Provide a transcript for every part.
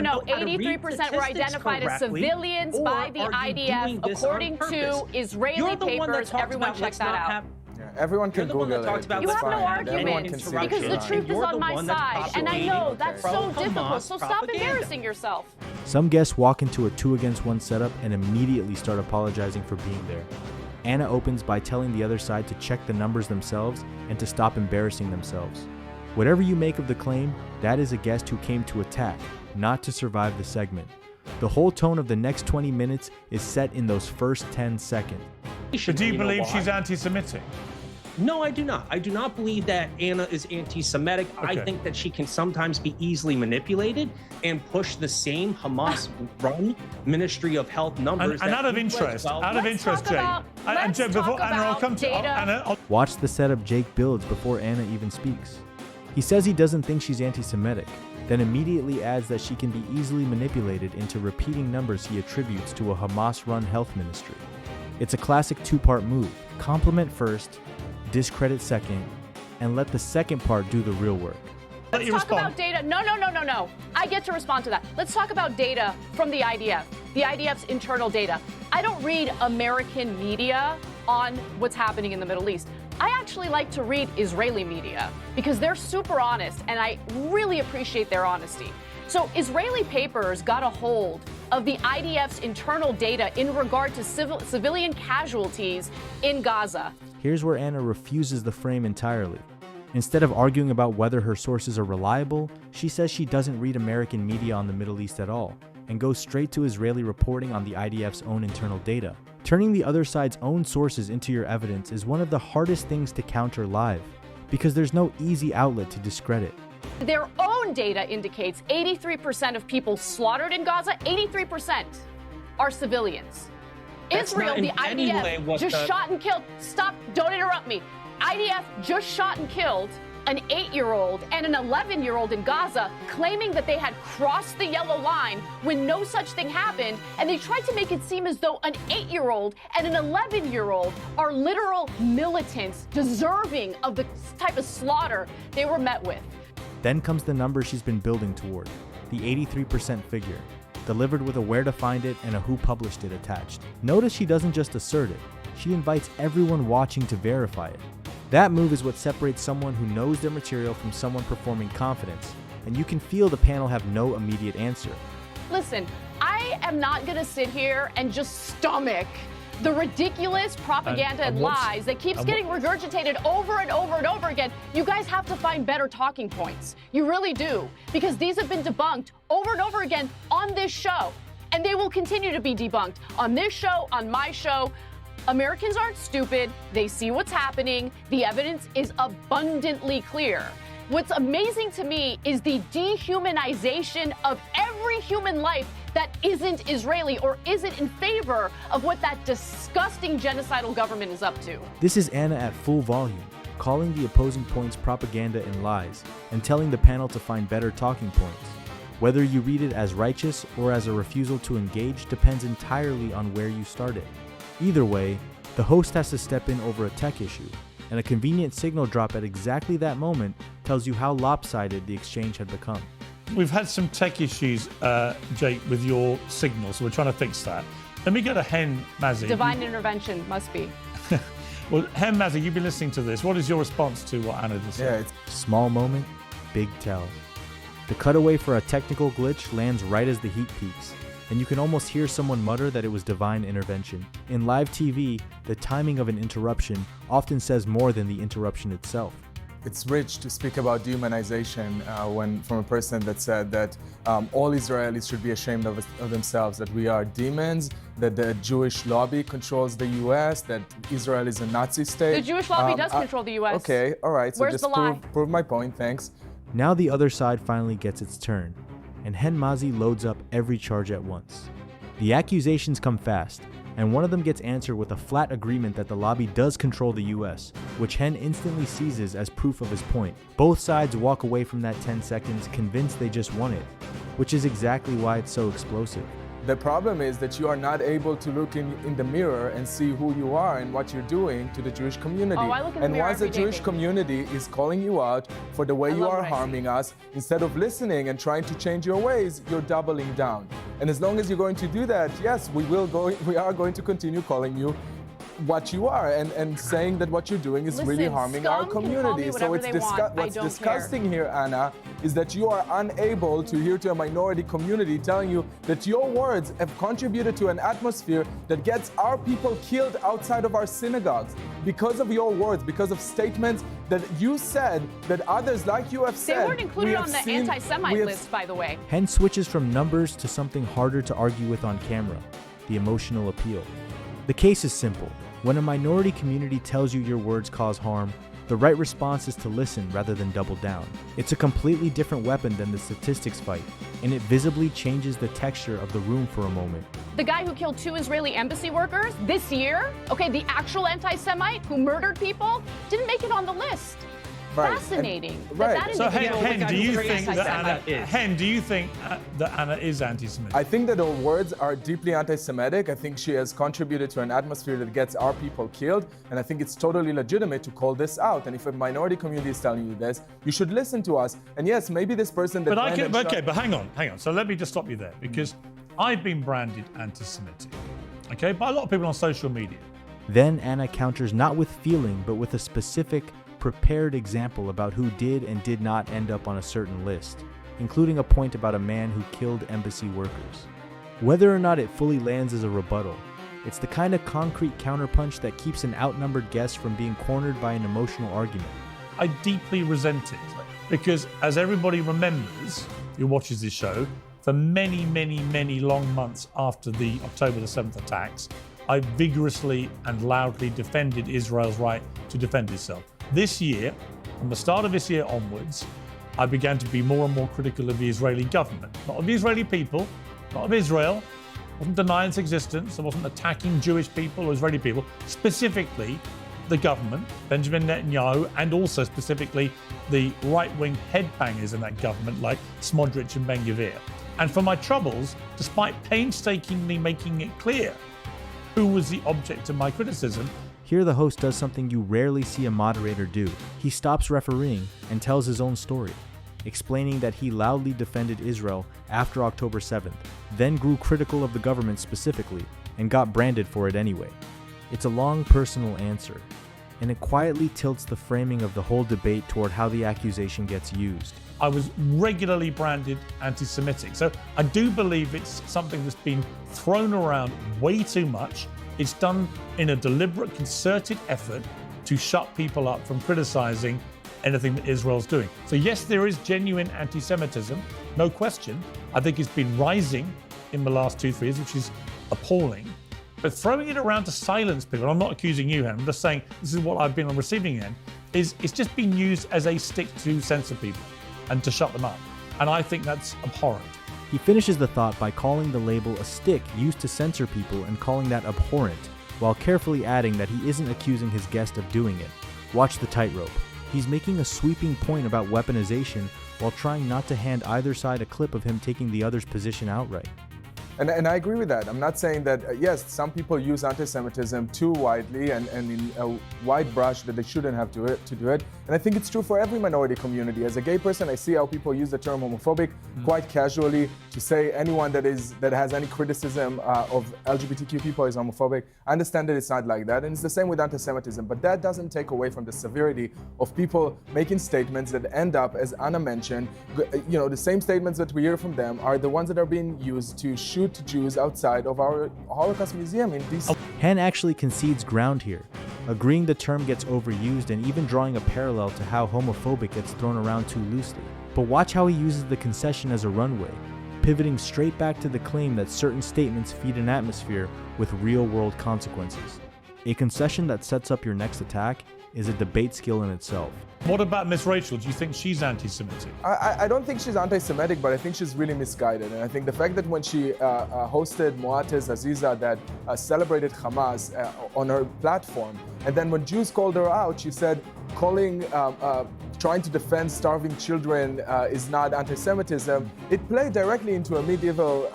no. 83% were identified as civilians by the IDF, according to Israeli papers. Everyone check that out. Everyone can Google it. You have no argument because the truth is on my side, and I know that's so difficult, so stop embarrassing yourself. Some guests walk into a 2-against-1 setup and immediately start apologizing for being there. Anna opens by telling the other side to check the numbers themselves and to stop embarrassing themselves. Whatever you make of the claim, that is a guest who came to attack, not to survive the segment. The whole tone of the next 20 minutes is set in those first 10 seconds. But do you believe she's anti-Semitic? No, I do not. I do not believe that Anna is anti-Semitic. Okay. I think that she can sometimes be easily manipulated and push the same Hamas-run Ministry of Health numbers. And out of interest, Jake. And Jake, before Anna, I'll come to Anna. Watch the setup Jake builds before Anna even speaks. He says he doesn't think she's anti-Semitic, then immediately adds that she can be easily manipulated into repeating numbers he attributes to a Hamas-run health ministry. It's a classic two-part move. Compliment first, discredit second, and let the second part do the real work. Let's talk about data. No. I get to respond to that. Let's talk about data from the IDF, the IDF's internal data. I don't read American media on what's happening in the Middle East. I actually like to read Israeli media because they're super honest, and I really appreciate their honesty. So Israeli papers got a hold of the IDF's internal data in regard to civilian casualties in Gaza. Here's where Anna refuses the frame entirely. Instead of arguing about whether her sources are reliable, she says she doesn't read American media on the Middle East at all, and goes straight to Israeli reporting on the IDF's own internal data. Turning the other side's own sources into your evidence is one of the hardest things to counter live, because there's no easy outlet to discredit. Their own data indicates 83% of people slaughtered in Gaza, 83% are civilians. Israel, the IDF, just shot and killed. Stop, don't interrupt me. IDF just shot and killed an 8-year-old and an 11-year-old in Gaza, claiming that they had crossed the yellow line when no such thing happened, and they tried to make it seem as though an 8-year-old and an 11-year-old are literal militants deserving of the type of slaughter they were met with. Then comes the number she's been building toward, the 83% figure, delivered with a where to find it and a who published it attached. Notice she doesn't just assert it, she invites everyone watching to verify it. That move is what separates someone who knows their material from someone performing confidence, and you can feel the panel have no immediate answer. Listen, I am not going to sit here and just stomach the ridiculous propaganda and lies that keeps getting regurgitated over and over and over again. You guys have to find better talking points. You really do, because these have been debunked over and over again on this show, and they will continue to be debunked on this show, on my show. Americans aren't stupid. They see what's happening. The evidence is abundantly clear. What's amazing to me is the dehumanization of every human life that isn't Israeli or isn't in favor of what that disgusting genocidal government is up to. This is Anna at full volume, calling the opposing points propaganda and lies, and telling the panel to find better talking points. Whether you read it as righteous or as a refusal to engage depends entirely on where you started. Either way, the host has to step in over a tech issue, and a convenient signal drop at exactly that moment tells you how lopsided the exchange had become. We've had some tech issues, Jake, with your signal, so we're trying to fix that. Let me go to Hen Mazzy. Divine intervention must be. Well, Hen Mazzy, you've been listening to this. What is your response to what Anna just said? Small moment, big tell. The cutaway for a technical glitch lands right as the heat peaks, and you can almost hear someone mutter that it was divine intervention. In live TV, the timing of an interruption often says more than the interruption itself. It's rich to speak about dehumanization from a person that said that all Israelis should be ashamed of themselves, that we are demons, that the Jewish lobby controls the U.S., that Israel is a Nazi state. The Jewish lobby does control the U.S. Okay, all right. So where's just the lie? Prove my point, thanks. Now the other side finally gets its turn, and Hen Mazzy loads up every charge at once. The accusations come fast, and one of them gets answered with a flat agreement that the lobby does control the US, which Hen instantly seizes as proof of his point. Both sides walk away from that 10 seconds convinced they just won it, which is exactly why it's so explosive. The problem is that you are not able to look in the mirror and see who you are and what you're doing to the Jewish community. Oh, I look in the and mirror once the every day, Jewish baby. community is calling you out for the way I you love are what I see. harming us, instead of listening and trying to change your ways, you're doubling down. And as long as you're going to do that, yes, we are going to continue calling you what you are and saying that what you're doing is really Listen, harming our scum can call me community. So whatever it's they want. I what's don't disgusting here, Anna, is that you are unable to hear to a minority community telling you that your words have contributed to an atmosphere that gets our people killed outside of our synagogues because of your words, because of statements that you said that others like you have They said. weren't included on the anti-Semite list, by the way. Hen switches from numbers to something harder to argue with on camera, the emotional appeal. The case is simple. When a minority community tells you your words cause harm, the right response is to listen rather than double down. It's a completely different weapon than the statistics fight, and it visibly changes the texture of the room for a moment. The guy who killed 2 Israeli embassy workers this year, okay, the actual anti-Semite who murdered people, didn't make it on the list. Right. Fascinating. And- right. That So individual Hen, was do you very think that anti-Semite. Anna? Hen, do you think that Anna is anti-Semitic? I think that her words are deeply anti-Semitic. I think she has contributed to an atmosphere that gets our people killed, and I think it's totally legitimate to call this out. And if a minority community is telling you this, you should listen to us. And yes, maybe this person that But hang on. So let me just stop you there because I've been branded anti-Semitic, okay, by a lot of people on social media. Then Anna counters not with feeling, but with a specific, prepared example about who did and did not end up on a certain list, including a point about a man who killed embassy workers. Whether or not it fully lands as a rebuttal, it's the kind of concrete counterpunch that keeps an outnumbered guest from being cornered by an emotional argument. I deeply resent it because, as everybody remembers who watches this show, for many, many, many long months after the October the 7th attacks, I vigorously and loudly defended Israel's right to defend itself. This year, from the start of this year onwards, I began to be more and more critical of the Israeli government, not of the Israeli people, not of Israel. I wasn't denying its existence. I wasn't attacking Jewish people or Israeli people, specifically the government, Benjamin Netanyahu, and also specifically the right-wing headbangers in that government like Smotrich and Ben-Gvir. And for my troubles, despite painstakingly making it clear who was the object of my criticism, Here the host does something you rarely see a moderator do. He stops refereeing and tells his own story, explaining that he loudly defended Israel after October 7th, then grew critical of the government specifically, and got branded for it anyway. It's a long personal answer, and it quietly tilts the framing of the whole debate toward how the accusation gets used. I was regularly branded anti-Semitic. So I do believe it's something that's been thrown around way too much. It's done in a deliberate, concerted effort to shut people up from criticizing anything that Israel's doing. So yes, there is genuine anti-Semitism, no question. I think it's been rising in the last 2-3 years, which is appalling. But throwing it around to silence people, and I'm not accusing you, Hen, I'm just saying this is what I've been on the receiving end, is it's just been used as a stick to censor people and to shut them up. And I think that's abhorrent. He finishes the thought by calling the label a stick used to censor people and calling that abhorrent, while carefully adding that he isn't accusing his guest of doing it. Watch the tightrope. He's making a sweeping point about weaponization while trying not to hand either side a clip of him taking the other's position outright. And I agree with that. I'm not saying that, yes, some people use anti-Semitism too widely and in a wide brush that they shouldn't have to do it. And I think it's true for every minority community. As a gay person, I see how people use the term homophobic quite casually to say anyone that has any criticism of LGBTQ people is homophobic. I understand that it's not like that. And it's the same with anti-Semitism. But that doesn't take away from the severity of people making statements that end up, as Anna mentioned, the same statements that we hear from them are the ones that are being used to shoot Jews outside of our Holocaust Museum in DC. Hen actually concedes ground here, agreeing the term gets overused and even drawing a parallel to how homophobic gets thrown around too loosely. But watch how he uses the concession as a runway, pivoting straight back to the claim that certain statements feed an atmosphere with real-world consequences. A concession that sets up your next attack is a debate skill in itself. What about Miss Rachel? Do you think she's anti-Semitic? I don't think she's anti-Semitic, but I think she's really misguided. And I think the fact that when she hosted Moatez Aziza that celebrated Hamas on her platform, and then when Jews called her out, she said calling trying to defend starving children is not anti-Semitism, it played directly into a medieval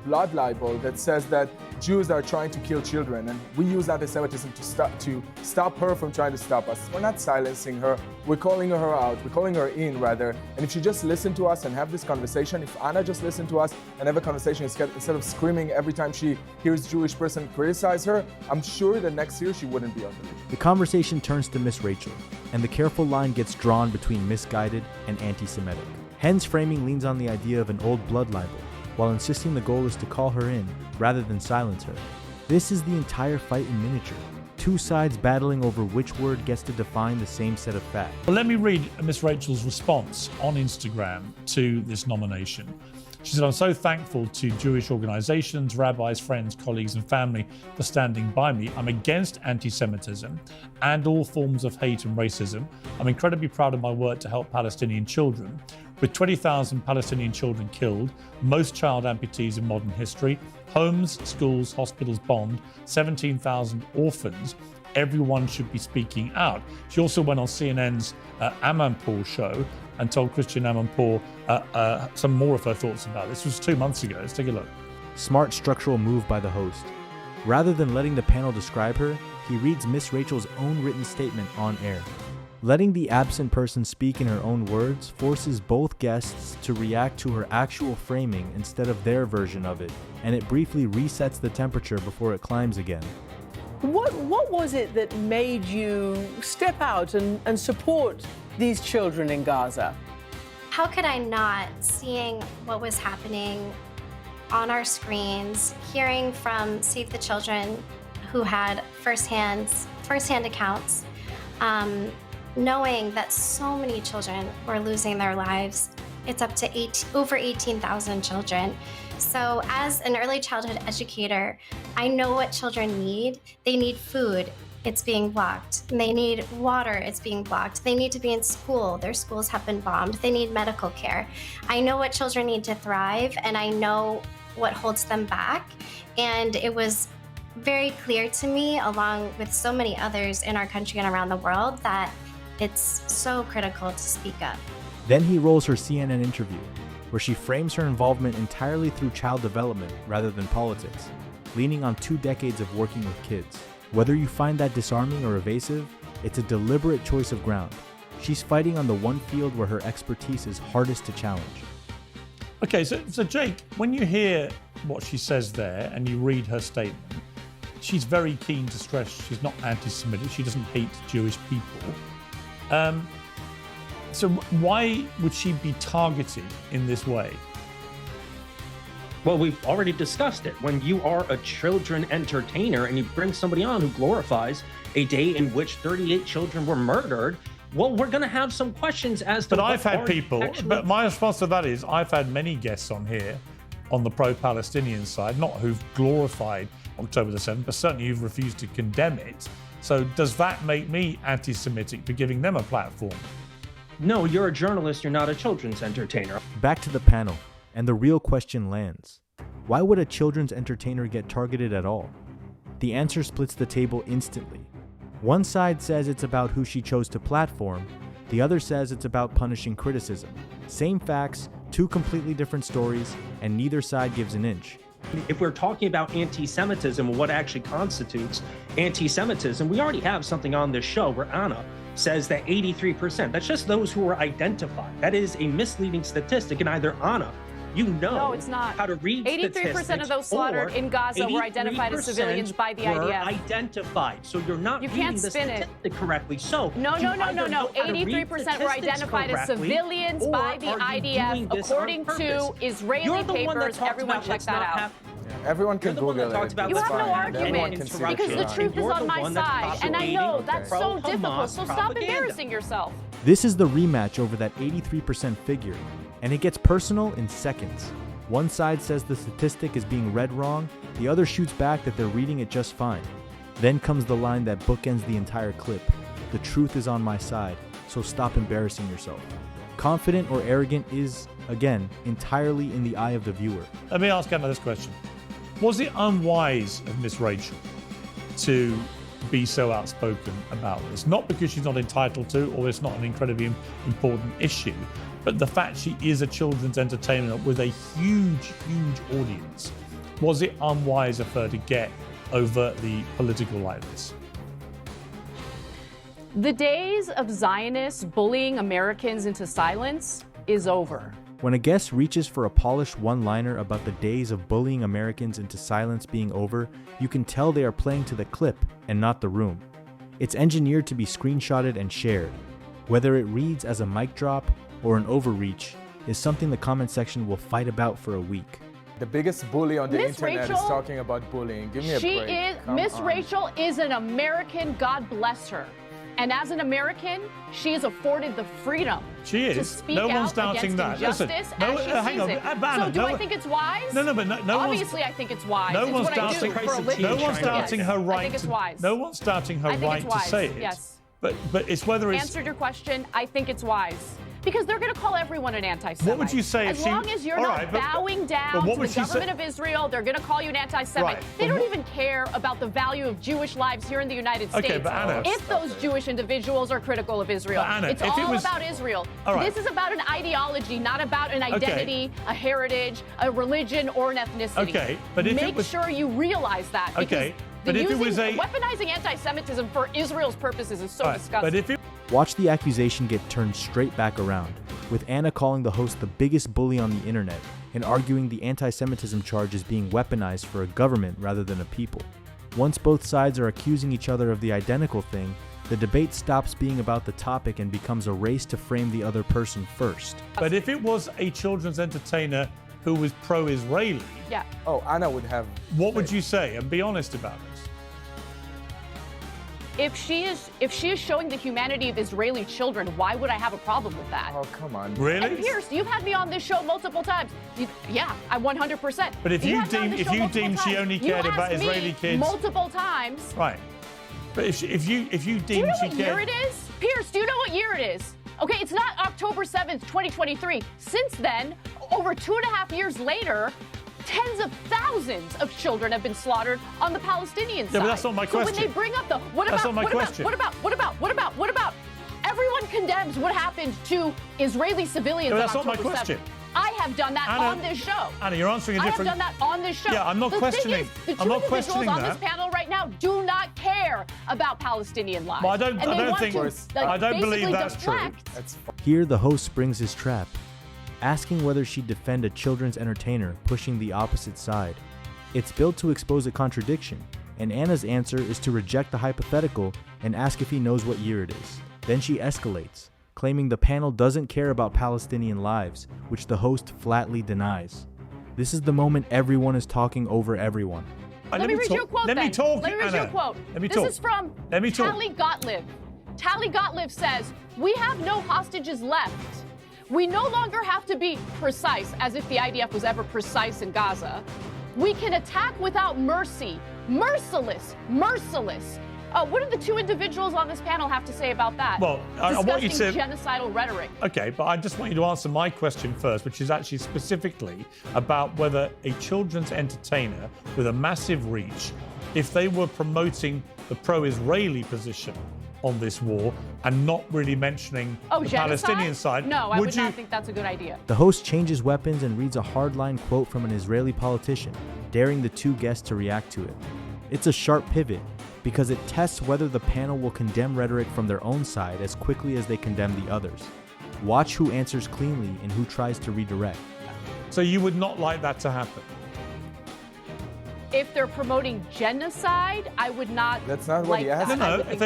blood libel that says that Jews are trying to kill children, and we use anti-Semitism to stop her from trying to stop us. We're not silencing her, we're calling her out, we're calling her in rather, and if she just listened to us and have this conversation, if Anna just listened to us and have a conversation instead of screaming every time she hears a Jewish person criticize her, I'm sure that next year she wouldn't be on the lead. The conversation turns to Miss Rachel, and the careful line gets drawn between misguided and anti-Semitic. Hen's framing leans on the idea of an old blood libel, while insisting the goal is to call her in rather than silence her. This is the entire fight in miniature. Two sides battling over which word gets to define the same set of facts. Well, let me read Miss Rachel's response on Instagram to this nomination. She said, "I'm so thankful to Jewish organizations, rabbis, friends, colleagues, and family for standing by me. I'm against anti-Semitism and all forms of hate and racism. I'm incredibly proud of my work to help Palestinian children. With 20,000 Palestinian children killed, most child amputees in modern history, homes, schools, hospitals bombed, 17,000 orphans, everyone should be speaking out." She also went on CNN's Amanpour show and told Christian Amanpour some more of her thoughts about this. This was 2 months ago. Let's take a look. Smart structural move by the host. Rather than letting the panel describe her, he reads Miss Rachel's own written statement on air. Letting the absent person speak in her own words forces both guests to react to her actual framing instead of their version of it, and it briefly resets the temperature before it climbs again. What was it that made you step out and support these children in Gaza? How could I not, seeing what was happening on our screens, hearing from Save the Children who had firsthand accounts, knowing that so many children were losing their lives. It's up to over 18,000 children. So as an early childhood educator, I know what children need. They need food. It's being blocked. They need water. It's being blocked. They need to be in school. Their schools have been bombed. They need medical care. I know what children need to thrive, and I know what holds them back. And it was very clear to me, along with so many others in our country and around the world, that it's so critical to speak up. Then he rolls her CNN interview, where she frames her involvement entirely through child development rather than politics, leaning on 2 decades of working with kids. Whether you find that disarming or evasive, it's a deliberate choice of ground. She's fighting on the one field where her expertise is hardest to challenge. Okay, so Jake, when you hear what she says there and you read her statement, she's very keen to stress she's not anti-Semitic, she doesn't hate Jewish people. So why would she be targeted in this way? Well, we've already discussed it. When you are a children entertainer and you bring somebody on who glorifies a day in which 38 children were murdered, well, we're going to have some questions as to. But I've had people. But my response to that is, I've had many guests on here, on the pro-Palestinian side, not who've glorified October the 7th, but certainly who've refused to condemn it. So does that make me anti-Semitic for giving them a platform? No, you're a journalist. You're not a children's entertainer. Back to the panel, and the real question lands. Why would a children's entertainer get targeted at all? The answer splits the table instantly. One side says it's about who she chose to platform, the other says it's about punishing criticism. Same facts, 2 completely different stories, and neither side gives an inch. If we're talking about anti-Semitism and what actually constitutes anti-Semitism, we already have something on this show where Anna says that 83%, that's just those who were identified. That is a misleading statistic, and either Anna, you know No, it's not. how to read 83% of those slaughtered in Gaza were identified as civilians by the were IDF. Identified. So you're not reading the statistic correctly. So No. 83% were identified as civilians by the IDF, according to Israeli papers. Everyone check that out. Everyone can Google it. You have no argument because the truth is on my side, and I know that's so difficult. So stop embarrassing yourself. This is the rematch over that 83% figure, and it gets personal in seconds. One side says the statistic is being read wrong, the other shoots back that they're reading it just fine. Then comes the line that bookends the entire clip. The truth is on my side, so stop embarrassing yourself. Confident or arrogant is, again, entirely in the eye of the viewer. Let me ask Anna this question. Was it unwise of Miss Rachel to be so outspoken about this. Not because she's not entitled to, or it's not an incredibly important issue, but the fact she is a children's entertainer with a huge, huge audience. Was it unwise of her to get overtly political like this? The days of Zionists bullying Americans into silence is over. When a guest reaches for a polished one-liner about the days of bullying Americans into silence being over, you can tell they are playing to the clip and not the room. It's engineered to be screenshotted and shared. Whether it reads as a mic drop or an overreach is something the comment section will fight about for a week. The biggest bully on the Miss internet Rachel, is talking about bullying. Give me a break. Miss Rachel is an American, God bless her. And as an American, she is afforded the freedom to speak out against injustice as she sees it. So do I think it's wise? No, but no Obviously, I think it's wise. No it's one's what I do for a living. No one's doubting her right. I think it's wise. No one's doubting her right to say it. Yes. But it's whether it's... Answered your question, I think it's wise. Because they're going to call everyone an anti-Semite. What would you say as long as you're not bowing down to the government of Israel, they're going to call you an anti-Semite. Right. They don't even care about the value of Jewish lives here in the United States. Okay, but Anna, if those Jewish individuals are critical of Israel, Anna, it's all about Israel. This is about an ideology, not about an identity, a heritage, a religion, or an ethnicity. Okay, but if Make sure you realize that. Okay, but if it was weaponizing anti-Semitism for Israel's purposes is so disgusting. But if it... Watch the accusation get turned straight back around, with Anna calling the host the biggest bully on the internet and arguing the anti-Semitism charge is being weaponized for a government rather than a people. Once both sides are accusing each other of the identical thing, the debate stops being about the topic and becomes a race to frame the other person first. But if it was a children's entertainer who was pro-Israeli, oh, Anna would have... What would you say? And be honest about this. If she is showing the humanity of Israeli children, why would I have a problem with that? Oh, come on. Really? And Piers, you've had me on this show multiple times. Yeah, I 100%. But if you deem she only cared about Israeli kids multiple times, right? But if you deem do you know she what cared, year it is? Piers, do you know what year it is? Okay, it's not October 7th, 2023. Since then, over 2.5 years later, tens of thousands of children have been slaughtered on the Palestinian side. Yeah, but that's not my question. So when they bring up the what about everyone condemns what happened to Israeli civilians on October 7th. That's not my question. I have done that on this show. Anna, you're answering a different... I have done that on this show. Yeah, I'm not questioning. The two individuals on this panel right now do not care about Palestinian lives. Well, I don't believe that's true. Here, the host springs his trap, asking whether she'd defend a children's entertainer pushing the opposite side. It's built to expose a contradiction, and Anna's answer is to reject the hypothetical and ask if he knows what year it is. Then she escalates, claiming the panel doesn't care about Palestinian lives, which the host flatly denies. This is the moment everyone is talking over everyone. Let me read you a quote then. Let me read you a quote. This is from Tali Gottlieb. Tali Gottlieb says, "We have no hostages left. We no longer have to be precise," as if the IDF was ever precise in Gaza. "We can attack without mercy. Merciless. What do the two individuals on this panel have to say about that? Well, I want you to... genocidal rhetoric. Okay, but I just want you to answer my question first, which is actually specifically about whether a children's entertainer with a massive reach, if they were promoting the pro-Israeli position on this war and not really mentioning the Palestinian side. No, I would not think that's a good idea. The host changes weapons and reads a hardline quote from an Israeli politician, daring the two guests to react to it. It's a sharp pivot because it tests whether the panel will condemn rhetoric from their own side as quickly as they condemn the others. Watch who answers cleanly and who tries to redirect. So you would not like that to happen? If they're promoting genocide, I would not. That's not what he asked. No. If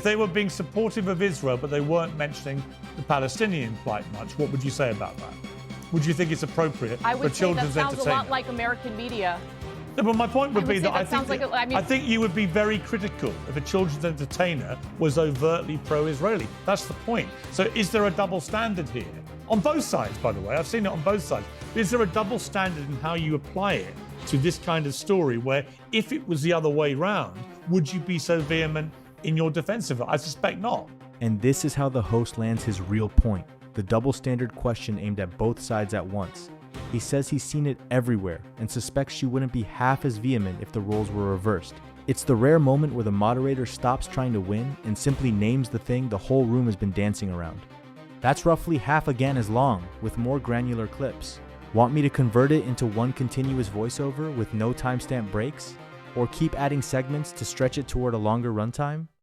they were being supportive of Israel, but they weren't mentioning the Palestinian plight much, what would you say about that? Would you think it's appropriate for children's entertainment? I would say that sounds a lot like American media. No, but my point would be that I think you would be very critical if a children's entertainer was overtly pro-Israeli. That's the point. So is there a double standard here? On both sides, by the way. I've seen it on both sides. Is there a double standard in how you apply it to this kind of story where if it was the other way round, would you be so vehement in your defense of it? I suspect not. And this is how the host lands his real point, the double standard question aimed at both sides at once. He says he's seen it everywhere and suspects she wouldn't be half as vehement if the roles were reversed. It's the rare moment where the moderator stops trying to win and simply names the thing the whole room has been dancing around. That's roughly half again as long, with more granular clips. Want me to convert it into one continuous voiceover with no timestamp breaks? Or keep adding segments to stretch it toward a longer runtime?